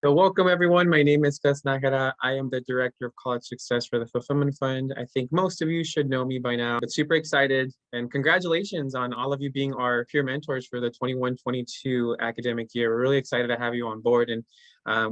So welcome everyone. My name is Gus Nakara. I am the Director of College Success for the Fulfillment Fund. I think most of you should know me by now, but super excited and congratulations on all of you being our peer mentors for the 21-22 academic year. We're really excited to have you on board, and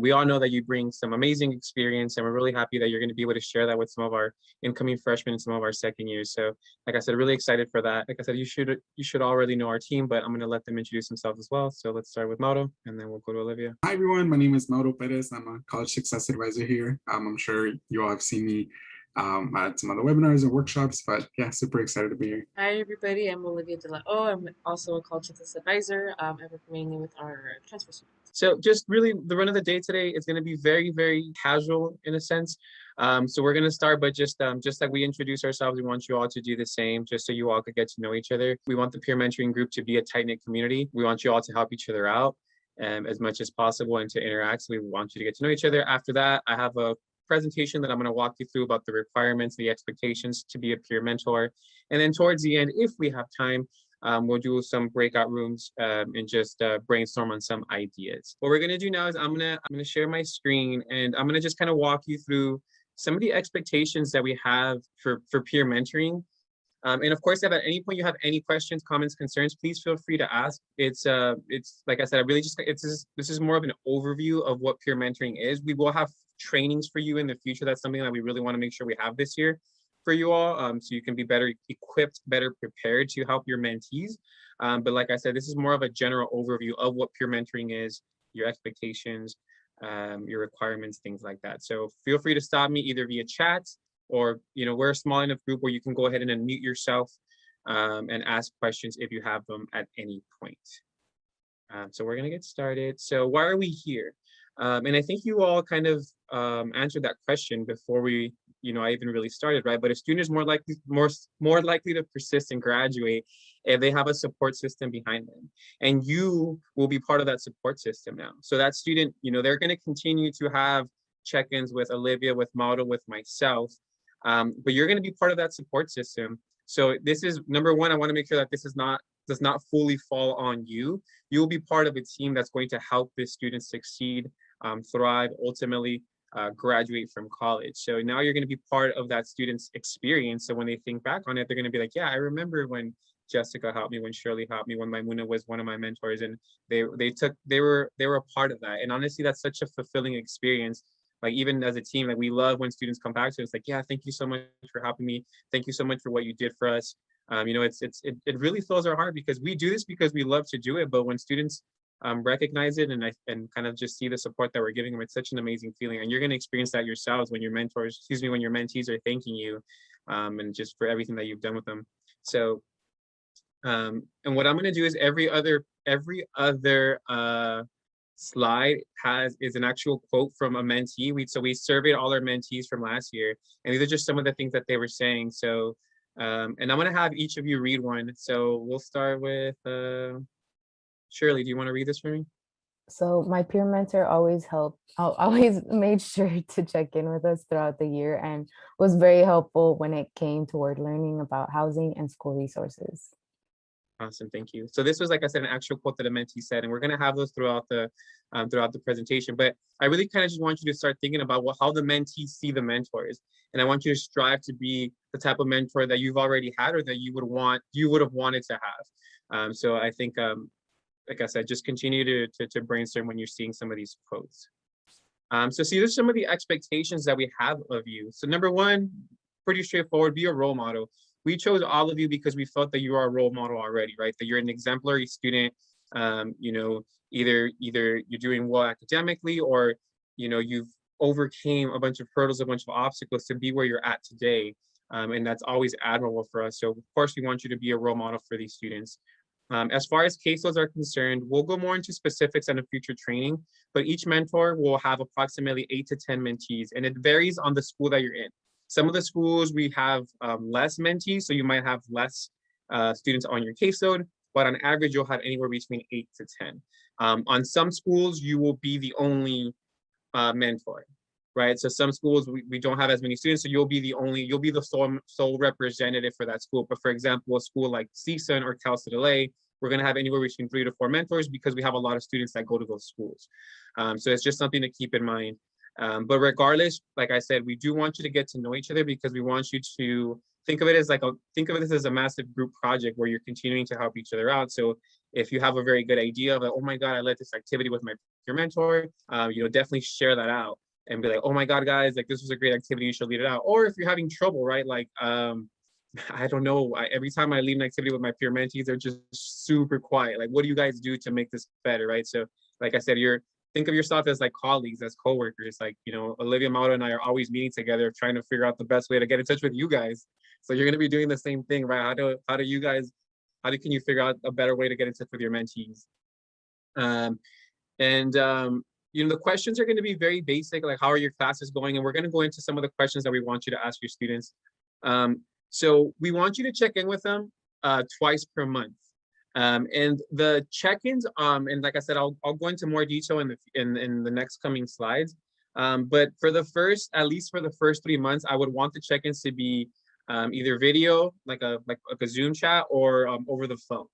we all know that you bring some amazing experience, and we're really happy that you're going to be able to share that with some of our incoming freshmen and some of our second years. So like I said, really excited for that. Like I said, you should already know our team, but I'm going to let them introduce themselves as well. So let's start with Mauro, and then we'll go to Olivia. Hi everyone, my name is Mauro Perez. I'm a college success advisor here. I'm sure you all have seen me at some other webinars and workshops, but yeah, super excited to be here. Hi everybody, I'm Olivia De La O. I'm also a college success advisor. I work mainly with our transfer students. So just really the run of the day today is going to be very, very casual in a sense. So we're going to start by just like we introduce ourselves, we want you all to do the same, just so you all could get to know each other. We want the peer mentoring group to be a tight-knit community. We want you all to help each other out as much as possible and to interact. So we want you to get to know each other. After that, I have a presentation that I'm going to walk you through about the requirements, the expectations to be a peer mentor. And then towards the end, if we have time, we'll do some breakout rooms and just brainstorm on some ideas. What we're going to do now is I'm going to share my screen, and I'm going to just kind of walk you through some of the expectations that we have for peer mentoring. And of course, if at any point you have any questions, comments, concerns, please feel free to ask. It's like I said, this is more of an overview of what peer mentoring is. We will have trainings for you in the future. That's something that we really want to make sure we have this year for you all, so you can be better equipped, better prepared to help your mentees. But like I said, this is more of a general overview of what peer mentoring is, your expectations, your requirements, things like that. So feel free to stop me either via chat, or we're a small enough group where you can go ahead and unmute yourself and ask questions if you have them at any point. So we're going to get started. So why are we here? And I think you all kind of answered that question before I even really started, right? But a student is more likely to persist and graduate if they have a support system behind them. And you will be part of that support system now. So that student, they're going to continue to have check-ins with Olivia, with Mauro, with myself, but you're going to be part of that support system. So this is number one. I want to make sure that this does not fully fall on you. You will be part of a team that's going to help this student succeed, thrive, ultimately graduate from college. So now you're going to be part of that student's experience. So when they think back on it, they're going to be like, yeah, I remember when Jessica helped me, when Shirley helped me, when Maimuna was one of my mentors, and they were a part of that. And honestly, that's such a fulfilling experience. Like even as a team, like we love when students come back to us, like, yeah, thank you so much for helping me. Thank you so much for what you did for us. It really fills our heart, because we do this because we love to do it. But when students recognize it and kind of just see the support that we're giving them, it's such an amazing feeling. And you're going to experience that yourselves when your mentees are thanking you, and just for everything that you've done with them. So, and what I'm going to do is every other slide is an actual quote from a mentee. We surveyed all our mentees from last year, and these are just some of the things that they were saying. So, and I'm going to have each of you read one. So we'll start with Shirley. Do you want to read this for me? So my peer mentor always made sure to check in with us throughout the year and was very helpful when it came toward learning about housing and school resources. Awesome, thank you. So this was, like I said, an actual quote that a mentee said, and we're going to have those throughout the presentation. But I really kind of just want you to start thinking about how the mentees see the mentors, and I want you to strive to be the type of mentor that you've already had or that you would have wanted to have. So I think, like I said, just continue to brainstorm when you're seeing some of these quotes. So see, there's some of the expectations that we have of you. So number one, pretty straightforward: be a role model. We chose all of you because we felt that you are a role model already, right? That you're an exemplary student. Either you're doing well academically, or you've overcame a bunch of hurdles, a bunch of obstacles to be where you're at today, and that's always admirable for us. So of course, we want you to be a role model for these students. As far as caseloads are concerned, we'll go more into specifics on a future training, but each mentor will have approximately 8 to 10 mentees, and it varies on the school that you're in. Some of the schools we have less mentees, so you might have less students on your caseload, but on average, you'll have anywhere between 8 to 10. On some schools, you will be the only mentor, right? So some schools, we don't have as many students, so you'll be the sole representative for that school. But for example, a school like CSUN or Cal State LA, we're going to have anywhere between 3 to 4 mentors because we have a lot of students that go to those schools. So it's just something to keep in mind. But regardless, like I said, we do want you to get to know each other because we want you to think of it as think of this as a massive group project where you're continuing to help each other out. So if you have a very good idea of like, oh my God, I led this activity with my peer mentor, definitely share that out and be like, oh my God, guys, like this was a great activity, you should lead it out. Or if you're having trouble, right? Like, I don't know, every time I lead an activity with my peer mentees, they're just super quiet. Like, what do you guys do to make this better, right? So like I said, think of yourself as like colleagues, as coworkers. Like, Olivia, Mauro, and I are always meeting together, trying to figure out the best way to get in touch with you guys. So you're going to be doing the same thing, right? How can you figure out a better way to get in touch with your mentees? The questions are going to be very basic, like how are your classes going? And we're going to go into some of the questions that we want you to ask your students. So we want you to check in with them twice per month. And the check-ins, and like I said, I'll go into more detail in the next coming slides. But at least for the first 3 months, I would want the check-ins to be either video, like a Zoom chat, or over the phone.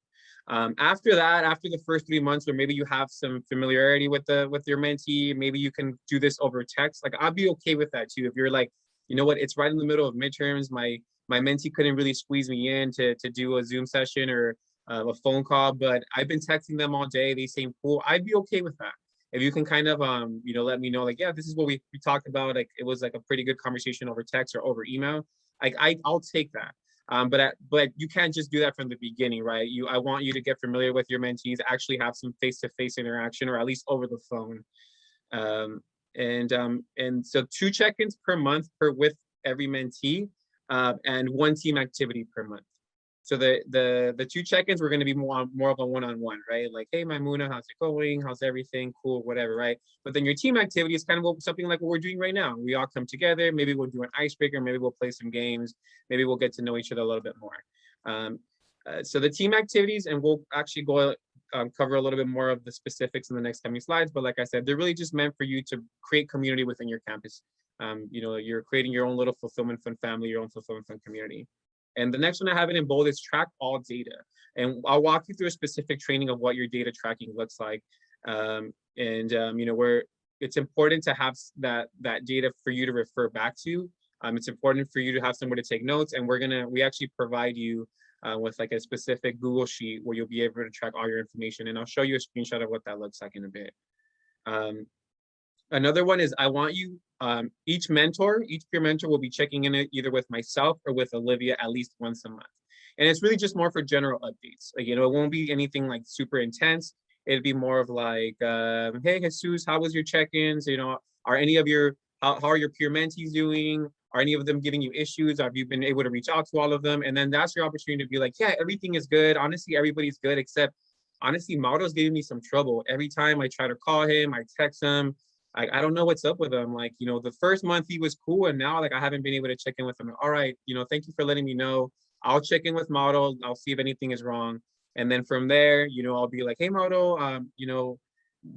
After the first 3 months, where maybe you have some familiarity with your mentee, maybe you can do this over text. Like I'd be okay with that too. If you're like, you know what, it's right in the middle of midterms, my mentee couldn't really squeeze me in to do a Zoom session or a phone call, but I've been texting them all day. They seem cool. I'd be okay with that. If you can kind of, let me know, like, yeah, this is what we talked about. Like, it was like a pretty good conversation over text or over email. Like, I'll take that. But you can't just do that from the beginning, right? I want you to get familiar with your mentees, actually have some face-to-face interaction, or at least over the phone. And so 2 check-ins per month with every mentee, and 1 team activity per month. So the 2 check-ins were going to be more of a one-on-one, right? Like, hey, Maimuna, how's it going? How's everything? Cool, whatever, right? But then your team activity is kind of something like what we're doing right now. We all come together. Maybe we'll do an icebreaker. Maybe we'll play some games. Maybe we'll get to know each other a little bit more. So the team activities, and we'll actually go cover a little bit more of the specifics in the next coming slides. But like I said, they're really just meant for you to create community within your campus. You're creating your own little fulfillment fund family, your own fulfillment fund community. And the next one I have it in bold is track all data. And I'll walk you through a specific training of what your data tracking looks like. Where it's important to have that data for you to refer back to. It's important for you to have somewhere to take notes. And we actually provide you with like a specific Google sheet where you'll be able to track all your information. And I'll show you a screenshot of what that looks like in a bit. Another one is I want you, each peer mentor will be checking in either with myself or with Olivia at least once a month. And it's really just more for general updates. Like, it won't be anything like super intense. It'd be more of like, hey, Jesus, how was your check-ins? Are any of how are your peer mentees doing? Are any of them giving you issues? Have you been able to reach out to all of them? And then that's your opportunity to be like, yeah, everything is good. Honestly, everybody's good, except honestly, Mauro's giving me some trouble. Every time I try to call him, I text him, I don't know what's up with him. Like, the first month he was cool, and now like I haven't been able to check in with him. All right, thank you for letting me know. I'll check in with Mauro. I'll see if anything is wrong. And then from there, I'll be like, hey, Mauro,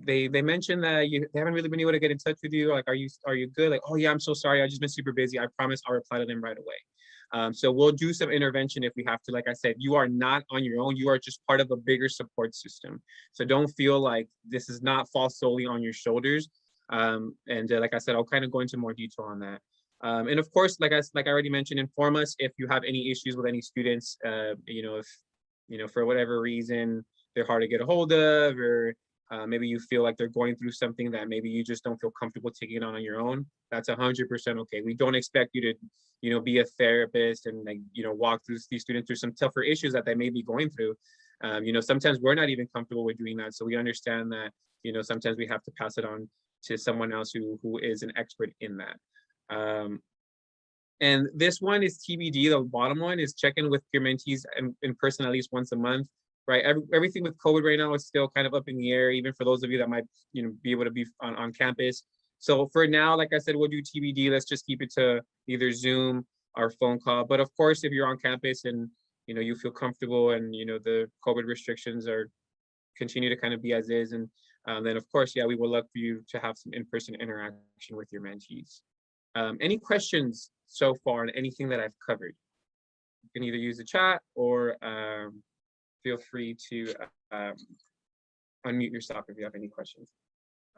they mentioned that they haven't really been able to get in touch with you. Like, are you good? Like, oh yeah, I'm so sorry. I've just been super busy. I promise I'll reply to them right away. So we'll do some intervention if we have to. Like I said, you are not on your own. You are just part of a bigger support system. So don't feel like this is not fall solely on your shoulders. Like I said, I'll kind of go into more detail on that. And of course, like I already mentioned, inform us if you have any issues with any students. If for whatever reason they're hard to get a hold of, or maybe you feel like they're going through something that maybe you just don't feel comfortable taking it on your own. That's 100% okay. We don't expect you to, be a therapist and walk through these students through some tougher issues that they may be going through. Sometimes we're not even comfortable with doing that. So we understand that, sometimes we have to pass it on to someone else who is an expert in that. And this one is TBD. The bottom one is check in with peer mentees in person at least once a month, right? Everything with COVID right now is still kind of up in the air, even for those of you that might, be able to be on campus. So for now, like I said, we'll do TBD. Let's just keep it to either Zoom or phone call. But of course, if you're on campus and, you feel comfortable and, the COVID restrictions continue to kind of be as is, and then of course, yeah, we would love for you to have some in-person interaction with your mentees. Any questions so far on anything that I've covered? You can either use the chat or feel free to unmute yourself if you have any questions.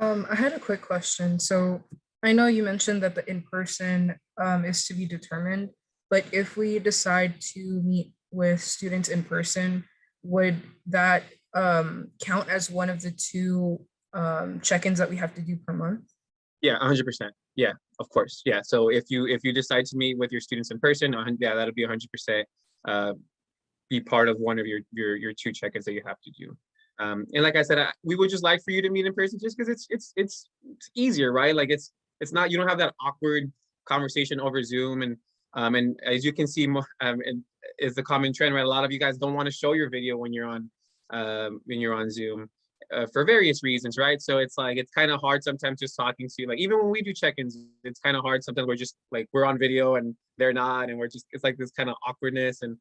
I had a quick question. So I know you mentioned that the in-person is to be determined, but if we decide to meet with students in person, would that count as one of the two check-ins that we have to do per month? Yeah, 100%. Yeah, of course. Yeah. So if you decide to meet with your students in person, yeah, that'll be 100% be part of one of your two check-ins that you have to do. And like I said, we would just like for you to meet in person just because it's easier, right? Like it's not, you don't have that awkward conversation over Zoom. And as you can see, and is the common trend, right? A lot of you guys don't want to show your video when you're on Zoom. For various reasons, right? So it's like, it's kind of hard sometimes just talking to you, like even when we do check-ins, it's kind of hard sometimes. We're just like, we're on video and they're not, and it's like this kind of awkwardness. And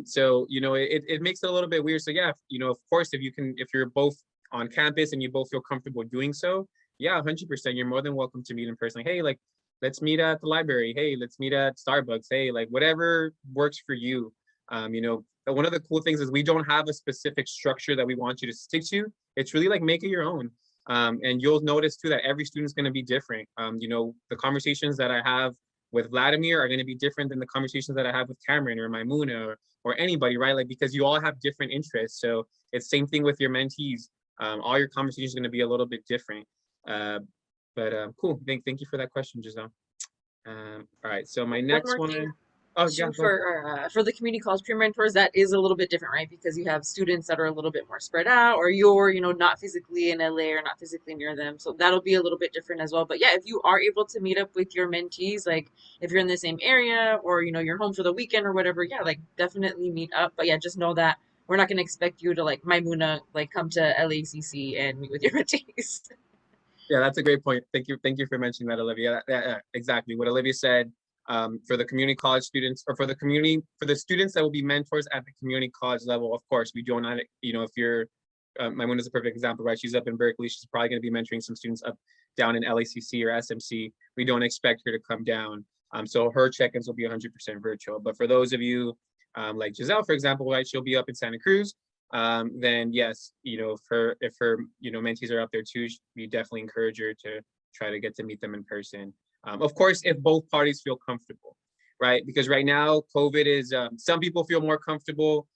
so, it makes it a little bit weird. So yeah, of course, if you're both on campus and you both feel comfortable doing so, yeah, 100%, you're more than welcome to meet in person. Like, hey, like, let's meet at the library. Hey, let's meet at Starbucks. Hey, like whatever works for you. But one of the cool things is we don't have a specific structure that we want you to stick to. It's really like make it your own. And you'll notice too that every student's going to be different. The conversations that I have with Vladimir are going to be different than the conversations that I have with Cameron or Maimuna or anybody, right? Like, because you all have different interests. So it's same thing with your mentees. All your conversations are going to be a little bit different. But cool. Thank you for that question, Giselle. All right. So my next more thing. one. Oh yeah. For the community college peer mentors, that is a little bit different, right? Because you have students that are a little bit more spread out, or you're, not physically in LA or not physically near them. So that'll be a little bit different as well. But yeah, if you are able to meet up with your mentees, like if you're in the same area or, you're home for the weekend or whatever, yeah, like definitely meet up. But yeah, just know that we're not going to expect you to like Maimuna, like come to LACC and meet with your mentees. Yeah, that's a great point. Thank you for mentioning that, Olivia. Yeah, exactly what Olivia said. For the community college students, or for the students that will be mentors at the community college level, of course, we do not, if you're, Maimuna is a perfect example, right? She's up in Berkeley. She's probably going to be mentoring some students down in LACC or SMC. We don't expect her to come down. So her check-ins will be 100% virtual. But for those of you like Giselle, for example, right, she'll be up in Santa Cruz. Then yes, if her mentees are up there too, we definitely encourage her to try to get to meet them in person. Of course, if both parties feel comfortable, right? Because right now, COVID is, some people feel more comfortable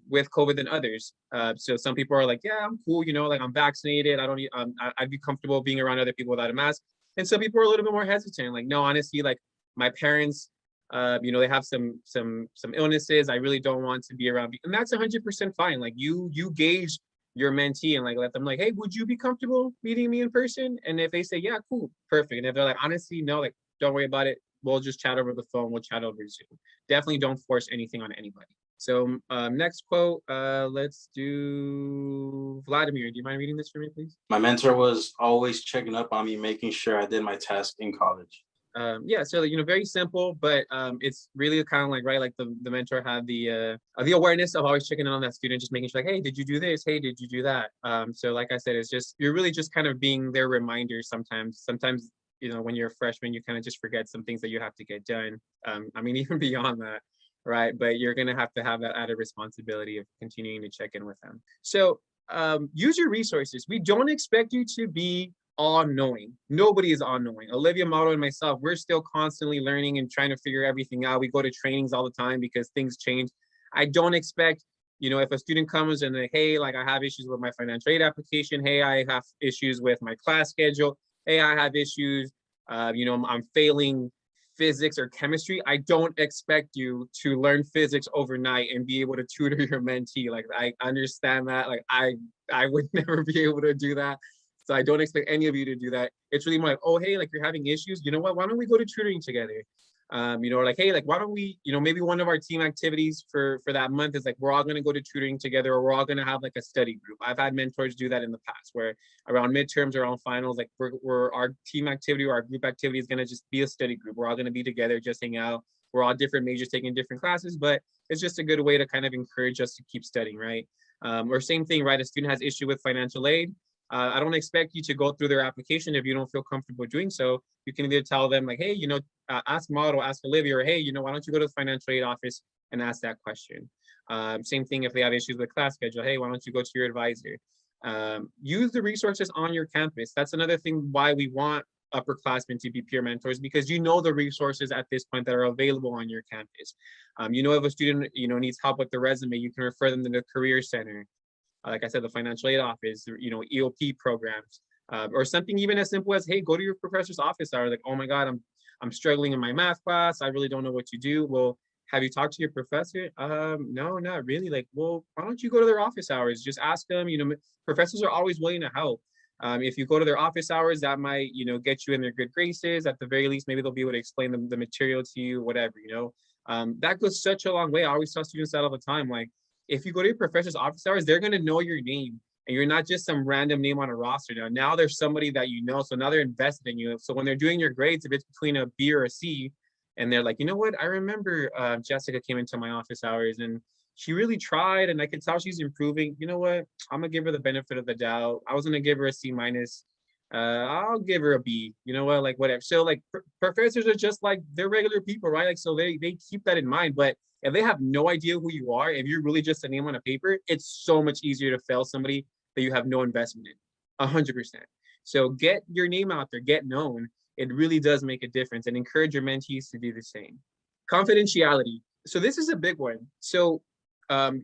with COVID than others. So some people are like, yeah, I'm cool, like I'm vaccinated. I don't need, I'd be comfortable being around other people without a mask. And some people are a little bit more hesitant. Like, no, honestly, like my parents, they have some illnesses. I really don't want to be around. And that's 100% fine. Like you gauge your mentee and like let them like, hey, would you be comfortable meeting me in person? And if they say, yeah, cool, perfect. And if they're like, honestly, no, like don't worry about it. We'll just chat over the phone. We'll chat over Zoom. Definitely don't force anything on anybody. So next quote, let's do Vladimir. Do you mind reading this for me, please? My mentor was always checking up on me, making sure I did my task in college. Yeah, so very simple, but it's really kind of like, right, like the mentor had the awareness of always checking in on that student, just making sure like, hey, did you do this? Hey, did you do that? So like I said, it's just, you're really just kind of being their reminder sometimes. When you're a freshman, you kind of just forget some things that you have to get done. Even beyond that, right? But you're gonna have to have that added responsibility of continuing to check in with them. So use your resources. We don't expect you to be all-knowing. Nobody is all-knowing. Olivia, Mauro, and myself, we're still constantly learning and trying to figure everything out. We go to trainings all the time because things change. I don't expect, if a student comes and like, hey, like I have issues with my financial aid application. Hey, I have issues with my class schedule. Hey, I have issues, I'm failing physics or chemistry. I don't expect you to learn physics overnight and be able to tutor your mentee. Like I understand that. Like I would never be able to do that. So I don't expect any of you to do that. It's really more like, oh, hey, like you're having issues. You know what? Why don't we go to tutoring together? Like, hey, like, why don't we, maybe one of our team activities for that month is like, we're all going to go to tutoring together, or we're all going to have like a study group. I've had mentors do that in the past where around midterms or around finals, like we're our team activity or our group activity is going to just be a study group. We're all going to be together, just hang out. We're all different majors taking different classes, but it's just a good way to kind of encourage us to keep studying, right? Or same thing, right? A student has issue with financial aid. I don't expect you to go through their application if you don't feel comfortable doing so. You can either tell them like, hey, ask Mauro, ask Olivia, or hey, why don't you go to the financial aid office and ask that question. Same thing if they have issues with class schedule. Hey, why don't you go to your advisor? Use the resources on your campus. That's another thing why we want upperclassmen to be peer mentors, because you know the resources at this point that are available on your campus. You know, if a student, you know, needs help with the resume, you can refer them to the Career Center. Like I said, the financial aid office, you know, EOP programs, or something even as simple as, hey, go to your professor's office hour. Like, oh my God, I'm struggling in my math class. I really don't know what to do. Well, have you talked to your professor? No, not really. Like, well, why don't you go to their office hours? Just ask them. You know, professors are always willing to help. If you go to their office hours, that might, you know, get you in their good graces. At the very least, maybe they'll be able to explain the material to you, whatever, you know. That goes such a long way. I always tell students that all the time. Like, if you go to your professor's office hours, they're going to know your name, and you're not just some random name on a roster. Now there's somebody that you know, so now they're invested in you. So when they're doing your grades, if it's between a B or a C, and they're like, you know what, I remember Jessica came into my office hours and she really tried, and I could tell she's improving. You know what, I'm gonna give her the benefit of the doubt. I was gonna give her a C minus. I'll give her a B. You know what, like whatever. So like professors are just like, they're regular people, right? Like, so they keep that in mind. But if they have no idea who you are, if you're really just a name on a paper, it's so much easier to fail somebody that you have no investment in, 100%. So get your name out there, get known. It really does make a difference, and encourage your mentees to do the same. Confidentiality. So this is a big one. So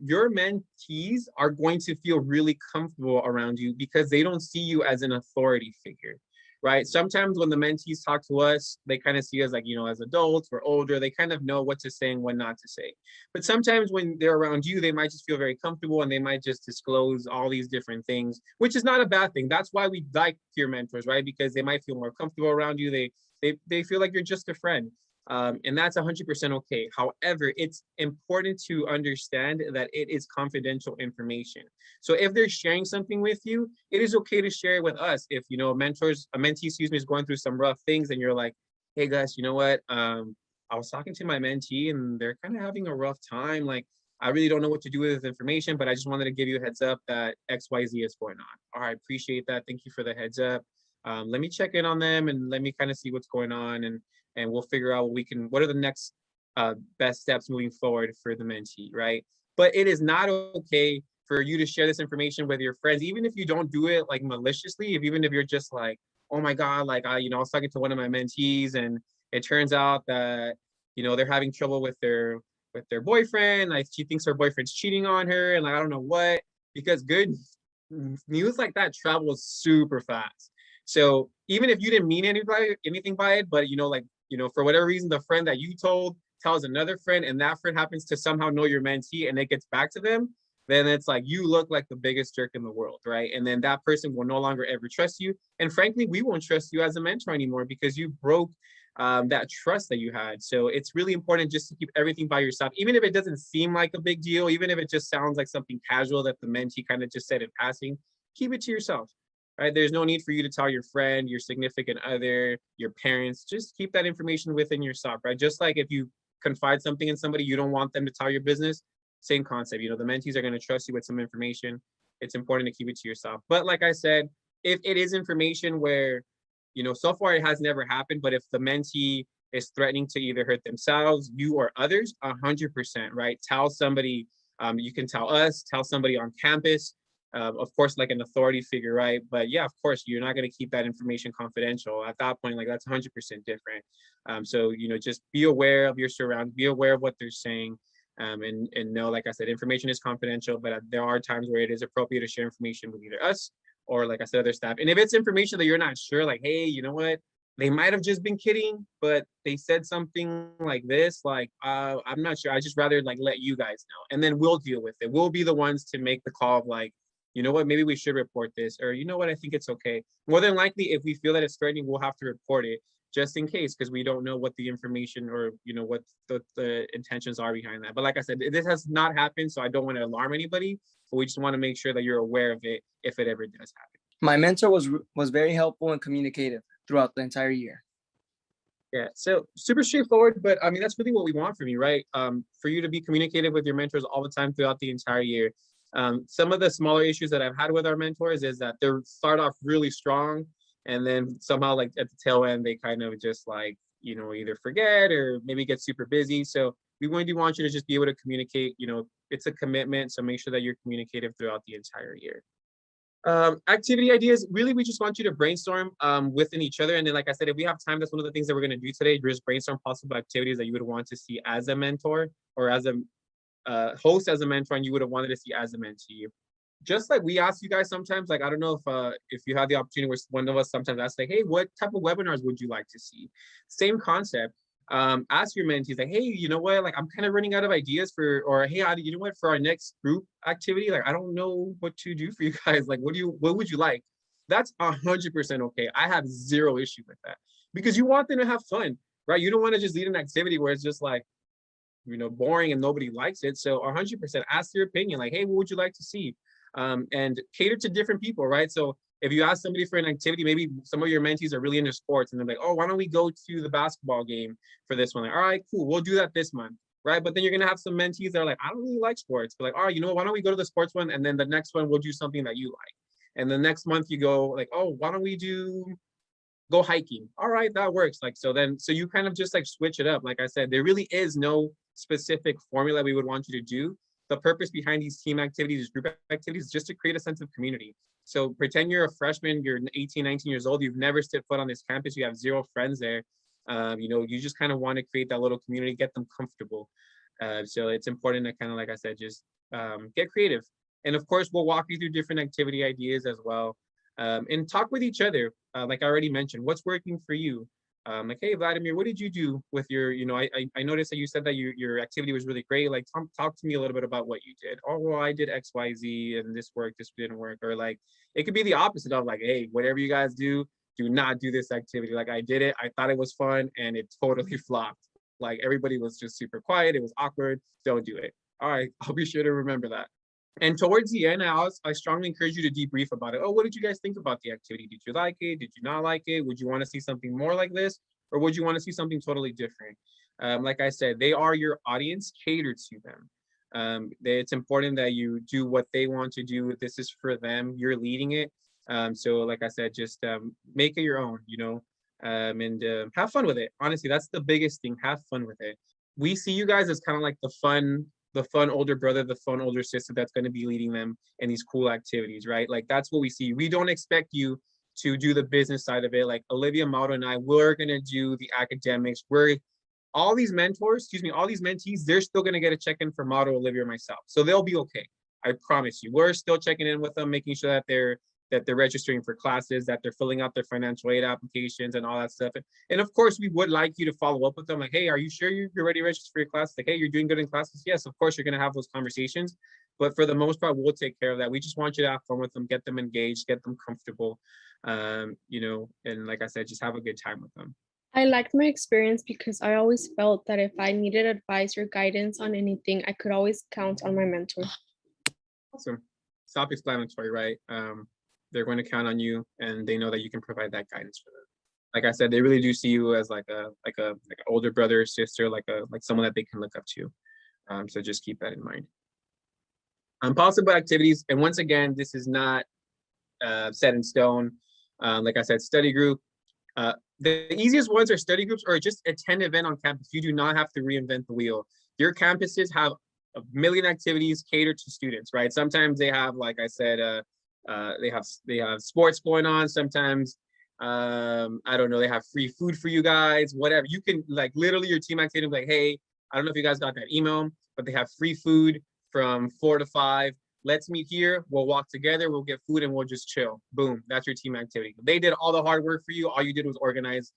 your mentees are going to feel really comfortable around you because they don't see you as an authority figure, right? Sometimes when the mentees talk to us, they kind of see us like, you know, as adults, we're older, they kind of know what to say and what not to say. But sometimes when they're around you, they might just feel very comfortable and they might just disclose all these different things, which is not a bad thing. That's why we like peer mentors, right? Because they might feel more comfortable around you. They feel like you're just a friend. And that's 100% okay. However, it's important to understand that it is confidential information. So if they're sharing something with you, it is okay to share it with us. If, you know, a mentee, excuse me, is going through some rough things and you're like, hey guys, you know what? I was talking to my mentee and they're kind of having a rough time. Like, I really don't know what to do with this information, but I just wanted to give you a heads up that XYZ is going on. All right, appreciate that. Thank you for the heads up. Let me check in on them and let me kind of see what's going on, and we'll figure out what are the next best steps moving forward for the mentee, right? But it is not okay for you to share this information with your friends, even if you don't do it like maliciously, even if you're just like, oh my God, like I was talking to one of my mentees and it turns out that, you know, they're having trouble with their boyfriend. Like, she thinks her boyfriend's cheating on her and like, I don't know what, because good news like that travels super fast. So even if you didn't mean anything by it, but, you know, like, you know, for whatever reason, the friend that you told tells another friend and that friend happens to somehow know your mentee and it gets back to them, then it's like you look like the biggest jerk in the world, right? And then that person will no longer ever trust you. And frankly, we won't trust you as a mentor anymore because you broke that trust that you had. So it's really important just to keep everything by yourself, even if it doesn't seem like a big deal, even if it just sounds like something casual that the mentee kind of just said in passing, keep it to yourself. Right? There's no need for you to tell your friend, your significant other, your parents. Just keep that information within yourself, right? Just like if you confide something in somebody, you don't want them to tell your business. Same concept. You know, the mentees are going to trust you with some information. It's important to keep it to yourself. But like I said, if it is information where, you know, so far it has never happened, but if the mentee is threatening to either hurt themselves, you, or others, 100%, right? Tell somebody. You can tell us, tell somebody on campus. Of course, like an authority figure, right? But yeah, of course, you're not going to keep that information confidential. At that point, like that's 100% different. So, you know, just be aware of your surroundings, be aware of what they're saying, and know, like I said, information is confidential, but there are times where it is appropriate to share information with either us or, like I said, other staff. And if it's information that you're not sure, like, hey, you know what? They might have just been kidding, but they said something like this, like, I'm not sure. I just rather like let you guys know, and then we'll deal with it. We'll be the ones to make the call of like, you know what, maybe we should report this, or you know what, I think it's okay. More than likely, if we feel that it's threatening, we'll have to report it just in case, because we don't know what the information or, you know, what the intentions are behind that. But like I said, this has not happened, so I don't want to alarm anybody, but we just want to make sure that you're aware of it if it ever does happen. My mentor was very helpful and communicative throughout the entire year. Yeah, so super straightforward, but I mean, that's really what we want from you, right? For you to be communicative with your mentors all the time throughout the entire year. Some of the smaller issues that I've had with our mentors is that they start off really strong, and then somehow like at the tail end, they kind of just like, you know, either forget or maybe get super busy. So we really do want you to just be able to communicate, you know, it's a commitment. So make sure that you're communicative throughout the entire year. Activity ideas, really, we just want you to brainstorm within each other. And then, like I said, if we have time, that's one of the things that we're going to do today. Just brainstorm possible activities that you would want to see as a mentor or as a host as a mentor, and you would have wanted to see as a mentee. Just like we ask you guys sometimes, like, I don't know if you have the opportunity where one of us sometimes asks, like, hey, what type of webinars would you like to see? Same concept. Ask your mentees, like, hey, you know what, like, I'm kind of running out of ideas for, or hey, you know what, for our next group activity, like, I don't know what to do for you guys. Like, what would you like? That's 100% okay. I have zero issue with that, because you want them to have fun, right? You don't want to just lead an activity where it's just like, you know, boring and nobody likes it. So 100% ask their opinion, like, hey, what would you like to see? And cater to different people, right? So if you ask somebody for an activity, maybe some of your mentees are really into sports and they're like, oh, why don't we go to the basketball game for this one? Like, all right, cool, we'll do that this month, right? But then you're gonna have some mentees that are like, I don't really like sports, but like, all right, you know what, why don't we go to the sports one, and then the next one we'll do something that you like. And the next month you go like, oh, why don't we go hiking? All right, that works. Like, so you kind of just like switch it up. Like I said, there really is no specific formula we would want you to do. The purpose behind these team activities, group activities, is just to create a sense of community. So pretend you're a freshman, you're 18, 19 years old, you've never stepped foot on this campus, you have zero friends there. You know, you just kind of want to create that little community, get them comfortable. So it's important to kind of, like I said, just get creative. And of course, we'll walk you through different activity ideas as well. And talk with each other. Like I already mentioned, what's working for you? Like, hey, Vladimir, what did you do with your, you know, I noticed that you said that your activity was really great. Like, talk to me a little bit about what you did. Oh, well, I did X, Y, Z, and this worked, this didn't work. Or like, it could be the opposite of like, hey, whatever you guys do not do this activity. Like, I did it, I thought it was fun, and it totally flopped. Like, everybody was just super quiet, it was awkward, don't do it. All right, I'll be sure to remember that. And towards the end, I strongly encourage you to debrief about it. Oh, what did you guys think about the activity? Did you like it? Did you not like it? Would you want to see something more like this? Or would you want to see something totally different? Like I said, they are your audience, cater to them. It's important that you do what they want to do. This is for them, you're leading it. So like I said, just make it your own, you know, and have fun with it. Honestly, that's the biggest thing, have fun with it. We see you guys as kind of like the fun older brother, the fun older sister that's going to be leading them in these cool activities, right? Like, that's what we see. We don't expect you to do the business side of it. Like Olivia, Mauro, and I, we're going to do the academics. All these mentees, they're still going to get a check-in from Mauro, Olivia, or myself. So they'll be okay. I promise you. We're still checking in with them, making sure that they're registering for classes, that they're filling out their financial aid applications and all that stuff. And of course, we would like you to follow up with them. Like, hey, are you sure you're ready to register for your class? Like, hey, you're doing good in classes? Yes, of course, you're going to have those conversations. But for the most part, we'll take care of that. We just want you to have fun with them, get them engaged, get them comfortable, you know, and like I said, just have a good time with them. I liked my experience because I always felt that if I needed advice or guidance on anything, I could always count on my mentor. Awesome. Self-explanatory, right? They're going to count on you, and they know that you can provide that guidance for them. Like I said, they really do see you as like an older brother or sister, like someone that they can look up to. So just keep that in mind. Possible activities, and once again, this is not set in stone. Like I said, study group. The easiest ones are study groups, or just attend an event on campus. You do not have to reinvent the wheel. Your campuses have a million activities catered to students, right? Sometimes they have, like I said, they have sports going on. Sometimes I don't know, they have free food for you guys, whatever. You can, like, literally your team activity, like, hey, I don't know if you guys got that email, but they have free food from 4 to 5. Let's meet here, we'll walk together, we'll get food, and we'll just chill. Boom, that's your team activity. They did all the hard work for you. All you did was organize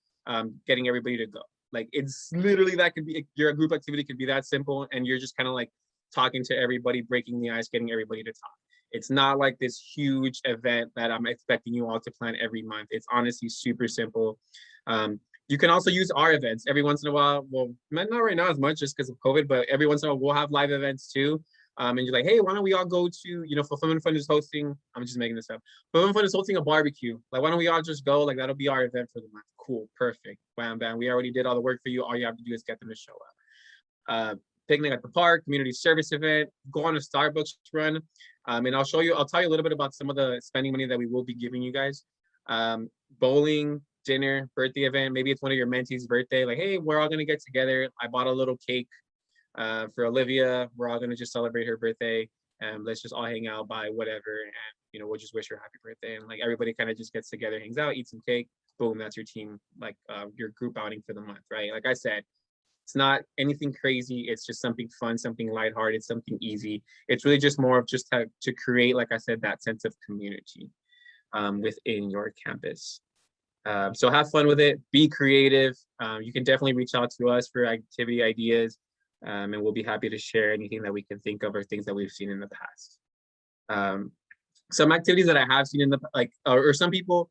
getting everybody to go. Like, it's literally, that could be your group activity, could be that simple, and you're just kind of like talking to everybody, breaking the ice, getting everybody to talk. It's not like this huge event that I'm expecting you all to plan every month. It's honestly super simple. You can also use our events every once in a while. Well, not right now as much just because of COVID, but every once in a while we'll have live events too. And you're like, hey, why don't we all go to, you know, Fulfillment Fund is hosting, I'm just making this up. Fulfillment Fund is hosting a barbecue. Like, why don't we all just go? Like, that'll be our event for the month. Cool, perfect. Bam, bam. We already did all the work for you. All you have to do is get them to show up. Picnic at the park, community service event, go on a Starbucks run. And I'll tell you a little bit about some of the spending money that we will be giving you guys. Bowling, dinner, birthday event. Maybe it's one of your mentees' birthday. Like, hey, we're all gonna get together. I bought a little cake. For Olivia, we're all gonna just celebrate her birthday, and let's just all hang out, buy whatever, and we'll just wish her happy birthday. And like everybody kind of just gets together, hangs out, eats some cake, boom, that's your team, like your group outing for the month, right? Like I said, it's not anything crazy. It's just something fun, something lighthearted, something easy. It's really just more of just to create, like I said, that sense of community within your campus. So have fun with it, be creative. You can definitely reach out to us for activity ideas, and we'll be happy to share anything that we can think of or things that we've seen in the past. Some activities that I have seen in the, like, or some people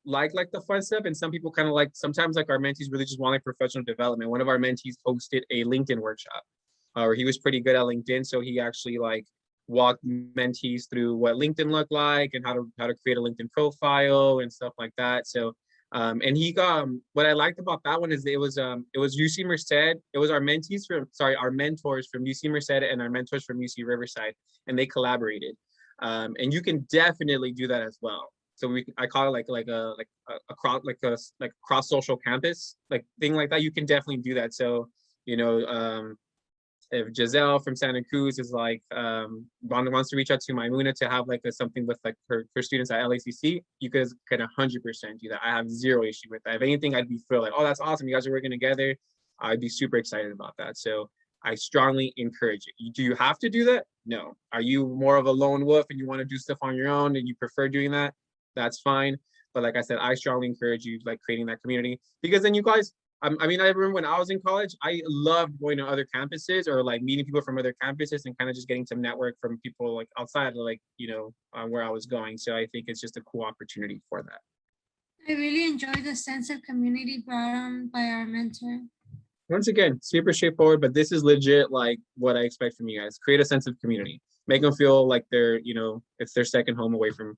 like the fun stuff, and some people kind of like, sometimes like our mentees really just want like professional development. One of our mentees hosted a LinkedIn workshop, or he was pretty good at LinkedIn, so he actually like walk mentees through what LinkedIn looked like and how to create a LinkedIn profile and stuff like that. So and he got, what I liked about that one is it was UC Merced. It was our mentees from, sorry, our mentors from UC Merced and our mentors from UC Riverside, and they collaborated. And you can definitely do that as well. So I call it like a cross social campus, like thing like that. You can definitely do that. So if Giselle from Santa Cruz is like wants to reach out to Maimuna to have like something with like her students at LACC, you guys can 100% do that. I have zero issue with that. If anything, I'd be thrilled, like, oh, that's awesome, you guys are working together. I'd be super excited about that. So I strongly encourage it. Do you have to do that? No. Are you more of a lone wolf and you want to do stuff on your own and you prefer doing that? That's fine. But like I said, I strongly encourage you like creating that community, because then you guys, I remember when I was in college, I loved going to other campuses or like meeting people from other campuses and kind of just getting some network from people like outside of like, where I was going. So I think it's just a cool opportunity for that. I really enjoyed the sense of community brought on by our mentor. Once again, super straightforward, but this is legit like what I expect from you guys. Create a sense of community. Make them feel like they're, it's their second home away from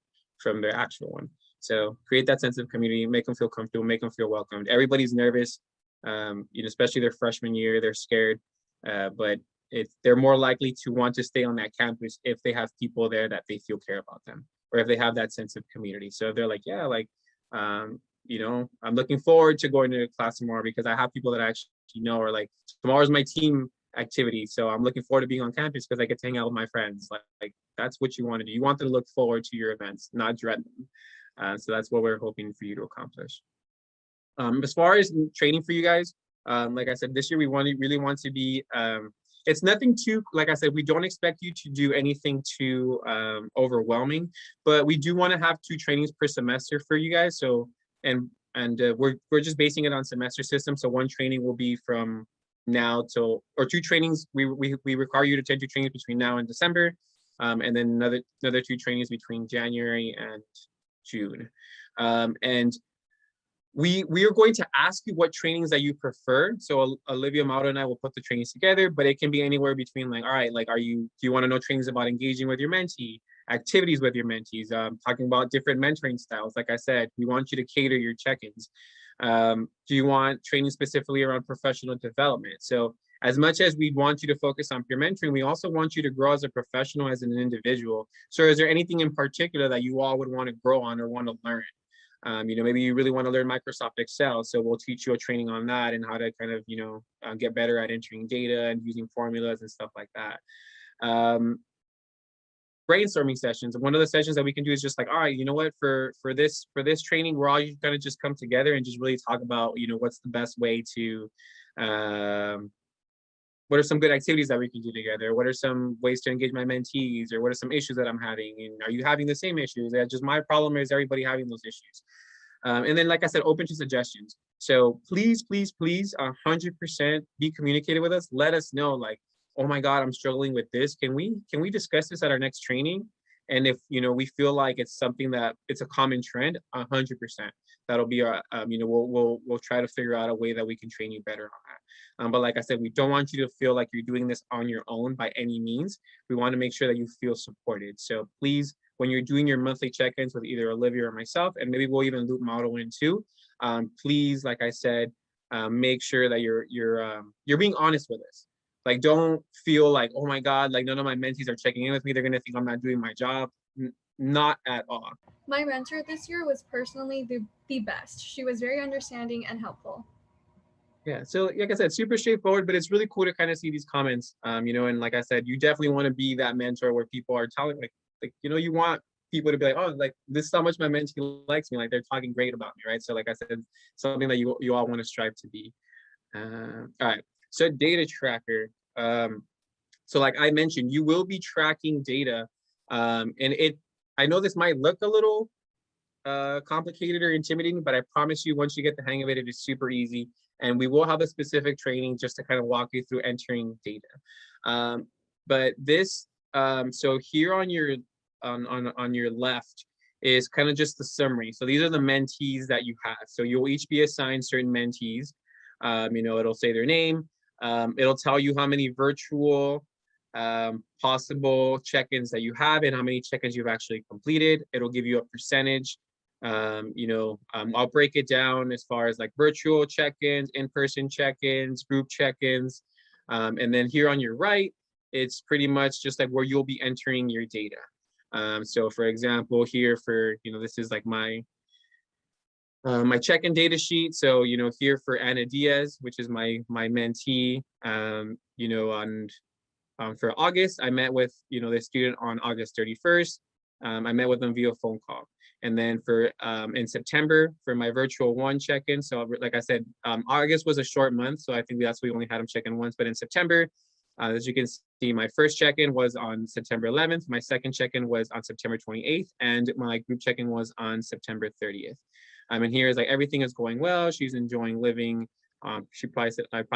their actual one. So create that sense of community, make them feel comfortable, make them feel welcomed. Everybody's nervous, especially their freshman year, they're scared, but they're more likely to want to stay on that campus if they have people there that they feel care about them, or if they have that sense of community. So they're like, yeah, like, I'm looking forward to going to class tomorrow because I have people that I actually know, or like tomorrow's my team activity. So I'm looking forward to being on campus because I get to hang out with my friends. Like that's what you want to do. You want them to look forward to your events, not dread them. So that's what we're hoping for you to accomplish. As far as training for you guys, like I said, this year we really want to be, it's nothing too, like I said, we don't expect you to do anything too overwhelming, but we do want to have 2 trainings per semester for you guys. So, and we're just basing it on semester system. So 1 training will be from now till, or 2 trainings, we require you to attend 2 trainings between now and December, and then another 2 trainings between January and June. And we are going to ask you what trainings that you prefer. So Olivia, Mauro, and I will put the trainings together, but it can be anywhere between like, all right, like, do you want to know trainings about engaging with your mentee, activities with your mentees, talking about different mentoring styles. Like I said, we want you to cater your check-ins. Do you want training specifically around professional development? So as much as we want you to focus on peer mentoring, we also want you to grow as a professional, as an individual. So is there anything in particular that you all would want to grow on or want to learn? Maybe you really want to learn Microsoft Excel. So we'll teach you a training on that and how to kind of, get better at entering data and using formulas and stuff like that. Brainstorming sessions. One of the sessions that we can do is just like, all right, you know what, for this training, we're all gonna just come together and just really talk about, what's the best way to, what are some good activities that we can do together? What are some ways to engage my mentees, or what are some issues that I'm having? And are you having the same issues? Is that just my problem, or is everybody having those issues? And then, like I said, open to suggestions. So please, please, please, 100% be communicated with us. Let us know, like, oh my God, I'm struggling with this. Can we discuss this at our next training? And if, we feel like it's something that it's a common trend, 100%, that'll be our, we'll try to figure out a way that we can train you better on that. But like I said, we don't want you to feel like you're doing this on your own by any means. We want to make sure that you feel supported. So please, when you're doing your monthly check-ins with either Olivia or myself, and maybe we'll even loop Mauro in too, please, like I said, make sure that you're being honest with us. Like, don't feel like, oh my God, like none of my mentees are checking in with me. They're gonna think I'm not doing my job. Not at all. My mentor this year was personally the best. She was very understanding and helpful. Yeah, so like I said, super straightforward, but it's really cool to kind of see these comments. You know, and like I said, you definitely want to be that mentor where people are telling like, you know, you want people to be like, oh, like this is how much my mentee likes me, like they're talking great about me, right? So like I said, something that you all want to strive to be. All right, so data tracker. So like I mentioned, you will be tracking data, and I know this might look a little complicated or intimidating, but I promise you, once you get the hang of it, it is super easy. And we will have a specific training just to kind of walk you through entering data. But this, so here on your on your left is kind of just the summary. So these are the mentees that you have. So you'll each be assigned certain mentees. You know, it'll say their name. It'll tell you how many virtual possible check-ins that you have and how many check-ins you've actually completed. It'll give you a percentage. You know, I'll break it down as far as like virtual check-ins, in-person check-ins, group check-ins. And then here on your right, it's pretty much just like where you'll be entering your data. So for example, here for, you know, this is like my check-in data sheet. So, you know, here for Anna Diaz, which is my mentee, you know, for August, I met with, you know, the student on August 31st. I met with them via phone call. And then for in September for my virtual one check-in. So like I said, August was a short month. So I think that's we only had them check in once, but in September, as you can see, my first check-in was on September 11th. My second check-in was on September 28th. And my group check-in was on September 30th. And here is like, everything is going well. She's enjoying living. I probably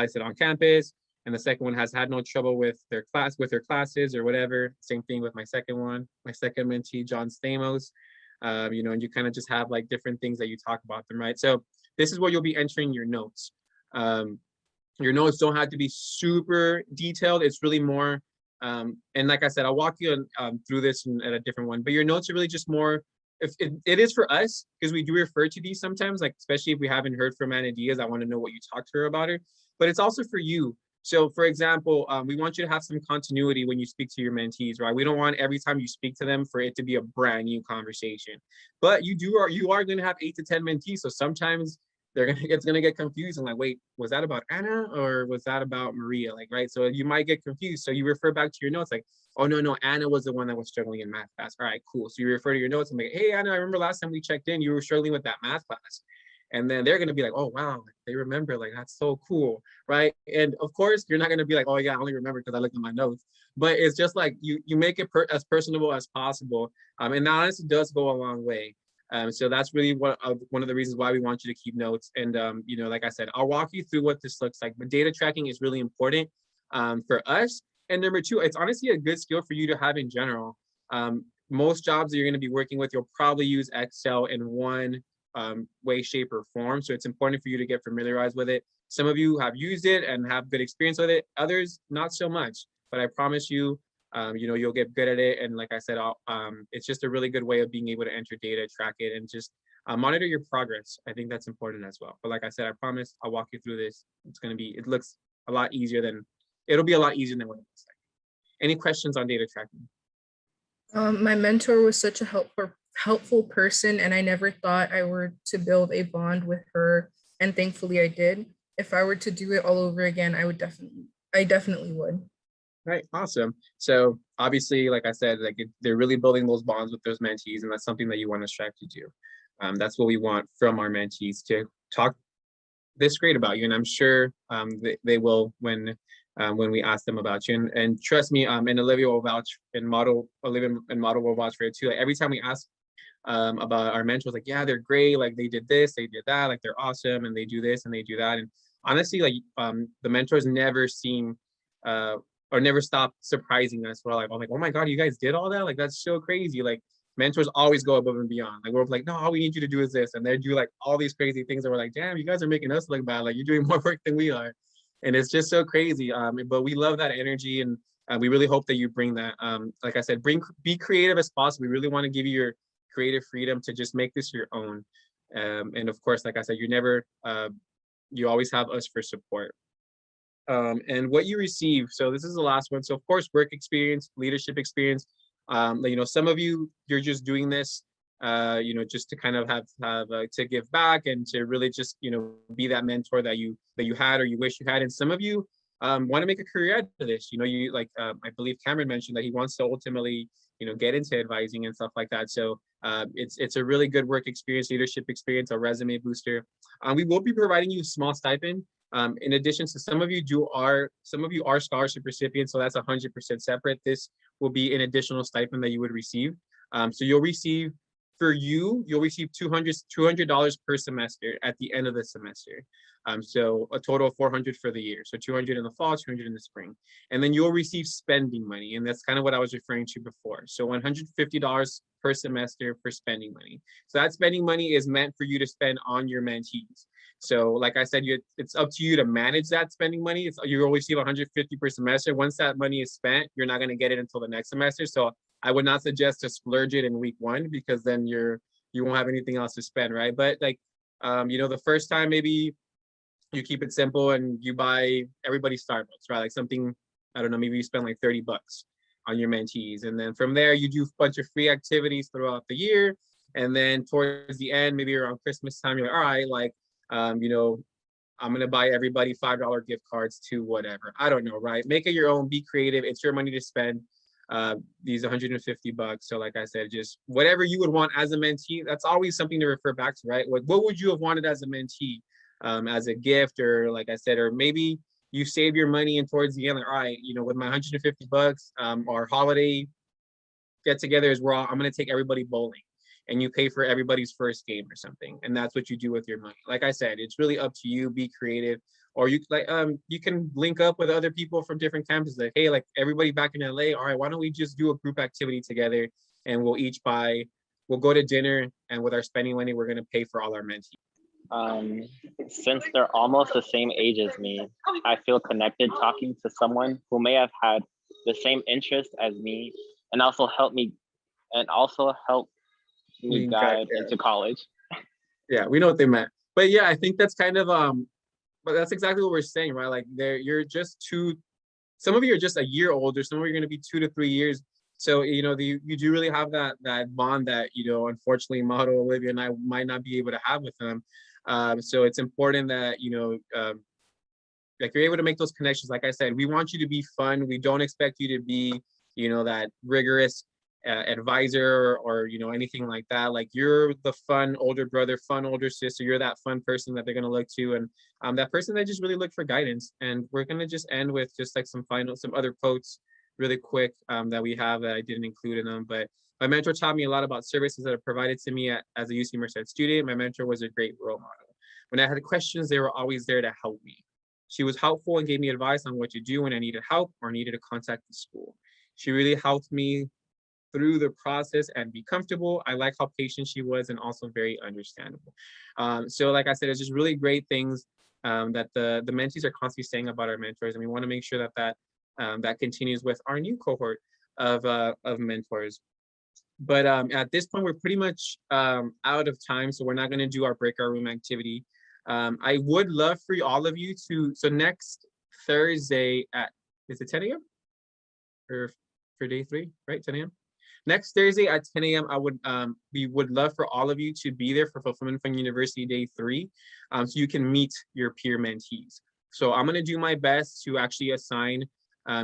said on campus. And the second one has had no trouble with their classes or whatever. Same thing with my second one, my second mentee, John Stamos. You know, and you kind of just have like different things that you talk about them, right? So this is where you'll be entering your notes. Your notes don't have to be super detailed. It's really more, and like I said, I'll walk you through this at a different one, but your notes are really just more, if it is for us, because we do refer to these sometimes, like especially if we haven't heard from Anna Diaz, I want to know what you talked to her about her, but it's also for you. So for example, we want you to have some continuity when you speak to your mentees, right? We don't want every time you speak to them for it to be a brand new conversation, but you are going to have 8 to 10 mentees. So sometimes it's going to get confused and like, wait, was that about Anna or was that about Maria? Like, right. So you might get confused. So you refer back to your notes like, oh, no, Anna was the one that was struggling in math class. All right, cool. So you refer to your notes and like, hey, Anna, I remember last time we checked in, you were struggling with that math class. And then they're going to be like, oh, wow, they remember, like, that's so cool, right? And of course, you're not going to be like, oh, yeah, I only remember because I looked at my notes. But it's just like you make it as personable as possible. And that honestly does go a long way. So that's really one of the reasons why we want you to keep notes. And, you know, like I said, I'll walk you through what this looks like. But data tracking is really important for us. And number two, it's honestly a good skill for you to have in general. Most jobs that you're going to be working with, you'll probably use Excel in one way, shape, or form. So it's important for you to get familiarized with it. Some of you have used it and have good experience with it. Others, not so much. But I promise you, you know, you'll get good at it. And like I said, it's just a really good way of being able to enter data, track it, and just monitor your progress. I think that's important as well. But like I said, I promise I'll walk you through this. It looks a lot easier than, it'll be a lot easier than what it looks like. Any questions on data tracking? My mentor was such a helpful person, and I never thought I were to build a bond with her, and thankfully I did. If I were to do it all over again, I definitely would. Right, awesome. So obviously, like I said, like they're really building those bonds with those mentees, and that's something that you want to strive to do. That's what we want from our mentees, to talk this great about you, and I'm sure they will when we ask them about you. And trust me, and Olivia will vouch, and Olivia and Model will vouch for it too. Like every time we ask about our mentors, like, yeah, they're great, like they did this, they did that, like they're awesome, and they do this and they do that. And honestly, like the mentors never seem or never stop surprising us. We're like, oh my God, you guys did all that? Like, that's so crazy. Like mentors always go above and beyond. Like we're like, no, all we need you to do is this. And they do like all these crazy things that we're like, damn, you guys are making us look bad. Like you're doing more work than we are. And it's just so crazy. But we love that energy, and we really hope that you bring that. Like I said, be creative as possible. We really want to give you your creative freedom to just make this your own. And of course, like I said, you always have us for support. And what you receive, so this is the last one. So of course, work experience, leadership experience. You know, some of you're just doing this just to kind of have to give back and to really just, be that mentor that you had or you wish you had. And some of you want to make a career out of this. You like, I believe Cameron mentioned that he wants to ultimately, get into advising and stuff like that. So it's a really good work experience, leadership experience, a resume booster. We will be providing you a small stipend. In addition to some of you are scholarship recipients, so that's 100% separate. This will be an additional stipend that you would receive. So you'll receive $200 per semester at the end of the semester. So a total of 400 for the year. So 200 in the fall, 200 in the spring. And then you'll receive spending money. And that's kind of what I was referring to before. So $150 per semester for spending money. So that spending money is meant for you to spend on your mentees. So like I said, it's up to you to manage that spending money. You'll receive 150 per semester. Once that money is spent, you're not going to get it until the next semester. So I would not suggest to splurge it in week one, because then you won't have anything else to spend, right? But like, the first time, maybe you keep it simple and you buy everybody Starbucks, right? Like something, I don't know, maybe you spend like $30 on your mentees. And then from there, you do a bunch of free activities throughout the year. And then towards the end, maybe around Christmas time, you're like, all right, like, I'm going to buy everybody $5 gift cards to whatever. I don't know, right? Make it your own, be creative. It's your money to spend. These $150. So like I said, just whatever you would want as a mentee, that's always something to refer back to, right? What would you have wanted as a mentee, as a gift, or like I said, or maybe you save your money and towards the end, like, all right, with my $150, our holiday get together is I'm going to take everybody bowling, and you pay for everybody's first game or something. And that's what you do with your money. Like I said, it's really up to you, be creative. Or you can link up with other people from different campuses. Like, hey, like everybody back in LA, all right, why don't we just do a group activity together, and we'll go to dinner, and with our spending money, we're gonna pay for all our mentees. Since they're almost the same age as me, I feel connected talking to someone who may have had the same interest as me, and also help me guide into college. Yeah, we know what they meant. But yeah, I think that's kind of but that's exactly what we're saying, right? Like some of you are just a year older, some of you are going to be 2 to 3 years. So, you do really have that bond that, unfortunately, Mauro, Olivia, and I might not be able to have with them. So it's important that, like you're able to make those connections. Like I said, we want you to be fun. We don't expect you to be, that rigorous advisor or anything like that. Like, you're the fun older brother, fun older sister. You're that fun person that they're going to look to, and that person that just really look for guidance. And we're going to just end with just like some other quotes really quick that we have that I didn't include in them. But my mentor taught me a lot about services that are provided to me as a UC Merced student. My mentor was a great role model. When I had questions, they were always there to help me. She was helpful and gave me advice on what to do when I needed help or needed to contact the school. She really helped me through the process and be comfortable. I like how patient she was, and also very understandable. So like I said, it's just really great things that the mentees are constantly saying about our mentors, and we want to make sure that continues with our new cohort of mentors. But at this point, we're pretty much out of time, so we're not going to do our breakout room activity. I would love for all of you so next Thursday is it 10 a.m. or for day 3, right? 10 a.m. Next Thursday at 10 a.m. We would love for all of you to be there for Fulfillment Fund University Day 3, so you can meet your peer mentees. So I'm going to do my best to actually assign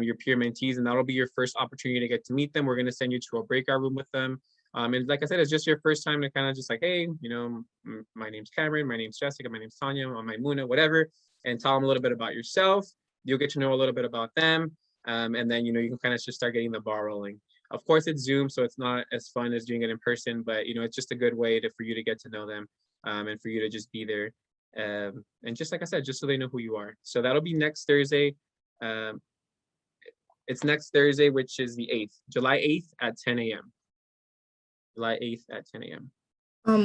your peer mentees, and that'll be your first opportunity to get to meet them. We're going to send you to a breakout room with them. And like I said, it's just your first time to kind of just like, hey, my name's Cameron, my name's Jessica, my name's Tanya, I'm Maimuna, whatever, and tell them a little bit about yourself. You'll get to know a little bit about them. And then, you can kind of just start getting the ball rolling. Of course, it's Zoom, so it's not as fun as doing it in person, but, it's just a good way for you to get to know them and for you to just be there. And just like I said, just so they know who you are. So that'll be next Thursday. It's next Thursday, which is the 8th, July 8th at 10 a.m. July 8th at 10 a.m.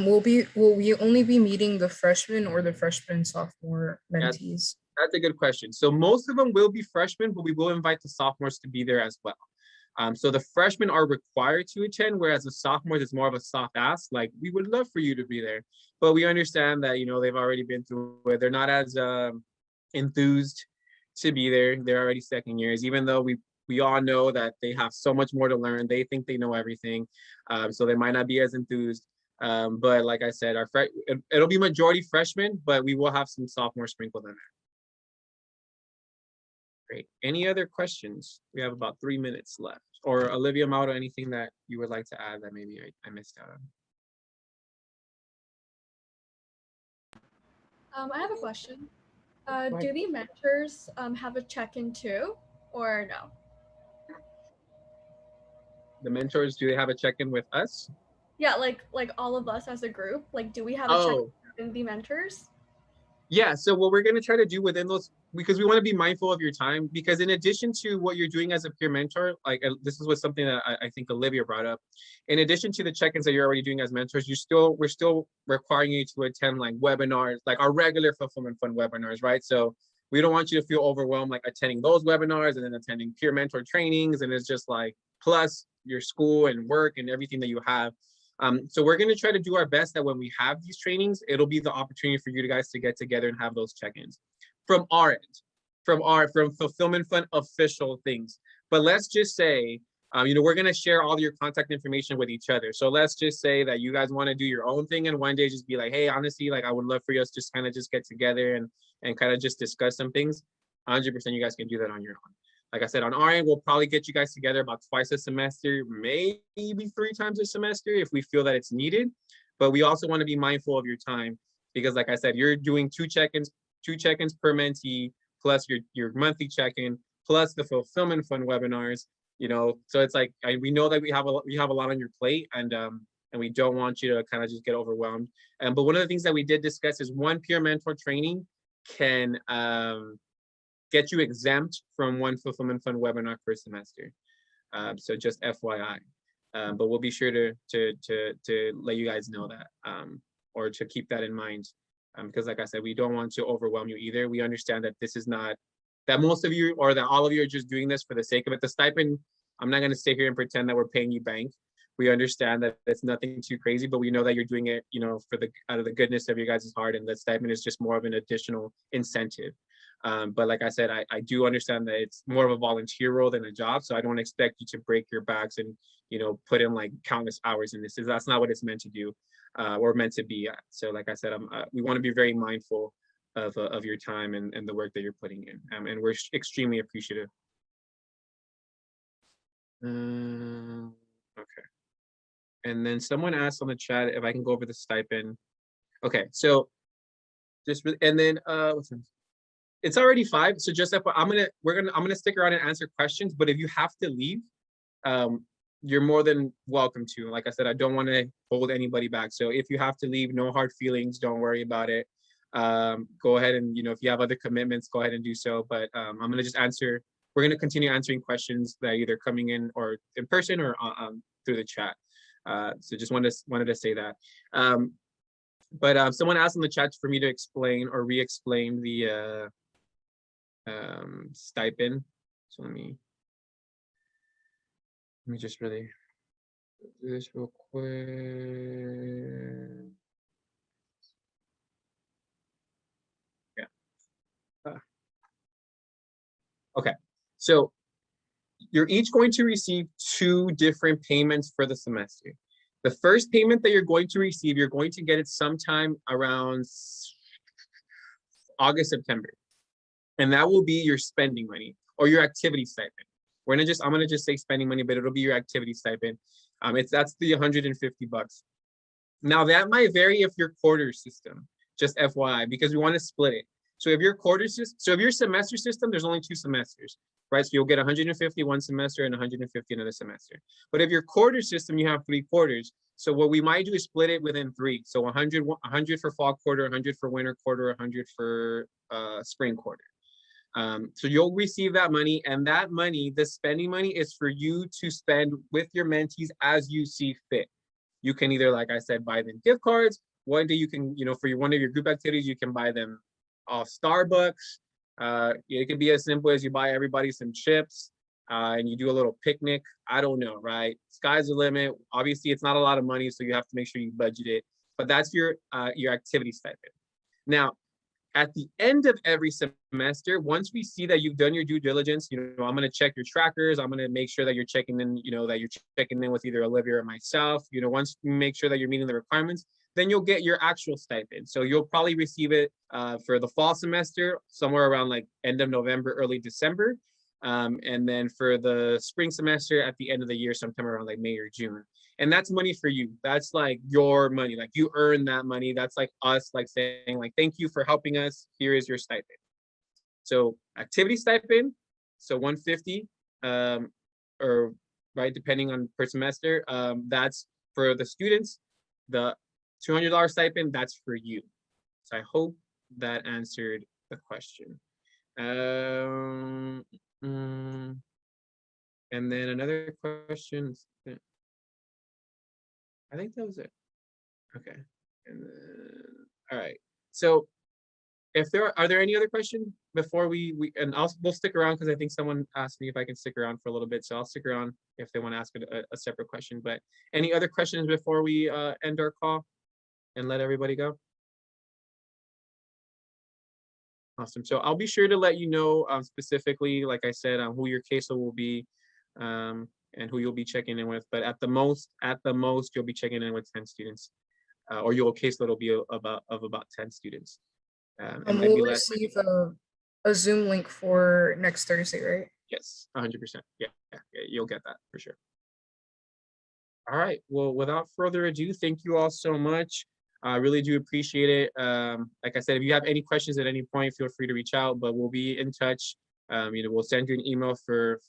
Will we only be meeting the freshmen or the freshman and sophomore mentees? That's a good question. So most of them will be freshmen, but we will invite the sophomores to be there as well. So the freshmen are required to attend, whereas the sophomores is more of a soft ask. Like, we would love for you to be there, but we understand that, they've already been through it. They're not as enthused to be there. They're already second years, even though we all know that they have so much more to learn. They think they know everything. So they might not be as enthused. But like I said, it'll be majority freshmen, but we will have some sophomores sprinkled in there. Great. Any other questions? We have about 3 minutes left. Or Olivia Mauro, anything that you would like to add that maybe I missed out on? I have a question. Do the mentors have a check-in too, or no? The mentors, do they have a check-in with us? Yeah, like all of us as a group. Like, do we have a check-in with the mentors? Yeah, so what we're going to try to do within those, because we want to be mindful of your time, because in addition to what you're doing as a peer mentor, like this is what something that I think Olivia brought up. In addition to the check-ins that you're already doing as mentors, we're still requiring you to attend like webinars, like our regular Fulfillment Fund webinars, right? So we don't want you to feel overwhelmed like attending those webinars and then attending peer mentor trainings, and it's just like plus your school and work and everything that you have. So we're going to try to do our best that when we have these trainings, it'll be the opportunity for you guys to get together and have those check-ins from our end, from Fulfillment Fund official things. But let's just say, we're going to share all your contact information with each other. So let's just say that you guys want to do your own thing and one day just be like, hey, honestly, like I would love for us just kind of just get together and kind of just discuss some things. 100% you guys can do that on your own. Like I said, on our end, we'll probably get you guys together about twice a semester, maybe 3 times a semester if we feel that it's needed. But we also want to be mindful of your time because, like I said, you're doing 2 check-ins per mentee, plus your monthly check-in, plus the Fulfillment Fund webinars. So it's like we know that we have a lot on your plate, and we don't want you to kind of just get overwhelmed. But one of the things that we did discuss is one peer mentor training can get you exempt from 1 Fulfillment Fund webinar per semester. So just FYI. But we'll be sure to let you guys know that, or to keep that in mind. Because like I said, we don't want to overwhelm you either. We understand that this is not, that most of you or that all of you are just doing this for the sake of it. The stipend, I'm not gonna sit here and pretend that we're paying you bank. We understand that it's nothing too crazy, but we know that you're doing it, out of the goodness of your guys' heart, and the stipend is just more of an additional incentive. But like I said, I do understand that it's more of a volunteer role than a job. So I don't expect you to break your backs and, put in like countless hours in this. That's not what it's meant to do, or meant to be at. So like I said, we want to be very mindful of your time and the work that you're putting in. And we're extremely appreciative. Okay. And then someone asked on the chat if I can go over the stipend. Okay, so and then what's this? It's already 5, so just I'm gonna stick around and answer questions. But if you have to leave, you're more than welcome to. Like I said, I don't want to hold anybody back. So if you have to leave, no hard feelings. Don't worry about it. Go ahead and if you have other commitments, go ahead and do so. But I'm gonna just answer. We're gonna continue answering questions that are either coming in or in person or through the chat. So just wanted to say that. But someone asked in the chat for me to explain or re-explain the stipend. So let me just really do this real quick. Yeah. Okay, so you're each going to receive 2 different payments for the semester. The first payment that you're going to receive, you're going to get it sometime around August, September. And that will be your spending money or your activity stipend. I'm gonna just say spending money, but it'll be your activity stipend. That's the $150. Now that might vary if your quarter system, just FYI, because we want to split it. So if your semester system, there's only 2 semesters, right? So you'll get 150 one semester and 150 another semester. But if your quarter system, you have 3 quarters. So what we might do is split it within 3. So 100 for fall quarter, 100 for winter quarter, 100 for spring quarter. So you'll receive that money, and that money, the spending money, is for you to spend with your mentees as you see fit. You can either, like I said, buy them gift cards. One day you can, for one of your group activities, you can buy them off Starbucks. It could be as simple as you buy everybody some chips and you do a little picnic. I don't know, right? Sky's the limit. Obviously, it's not a lot of money, so you have to make sure you budget it. But that's your activity stipend. Now, At the end of every semester, once we see that you've done your due diligence, I'm going to check your trackers. I'm going to make sure that you're checking in, that you're checking in with either Olivia or myself. Once you make sure that you're meeting the requirements, then you'll get your actual stipend. So you'll probably receive it for the fall semester, somewhere around like end of November, early December. And then for the spring semester at the end of the year, sometime around like May or June. And that's money for you. That's like your money. Like you earn that money. That's like us like saying like, thank you for helping us. Here is your stipend. So activity stipend, so 150 or right, depending on per semester. That's for the students. The $200 stipend, that's for you. So I hope that answered the question. And then another question. I think that was it. Okay. And then, all right. So if are there any other questions before we'll stick around because I think someone asked me if I can stick around for a little bit. So I'll stick around if they want to ask a separate question. But any other questions before we end our call and let everybody go? Awesome. So I'll be sure to let you know specifically, like I said, who your caseload will be and who you'll be checking in with. But at the most, you'll be checking in with 10 students, or your caseload will be of about 10 students. And we'll receive a Zoom link for next Thursday, right? Yes, 100%. Yeah, you'll get that for sure. All right. Well, without further ado, thank you all so much. I really do appreciate it. Like I said, if you have any questions at any point, feel free to reach out, but we'll be in touch. We'll send you an email for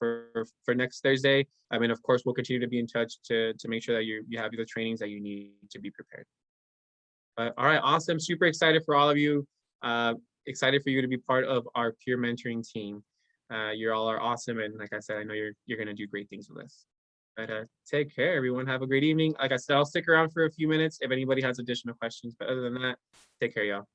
next Thursday. I mean, of course, we'll continue to be in touch to make sure that you have the trainings that you need to be prepared. But all right, awesome. Super excited for all of you. Excited for you to be part of our peer mentoring team. You all are awesome. And like I said, I know you're going to do great things with us. But take care, everyone. Have a great evening. Like I said, I'll stick around for a few minutes if anybody has additional questions. But other than that, take care, y'all.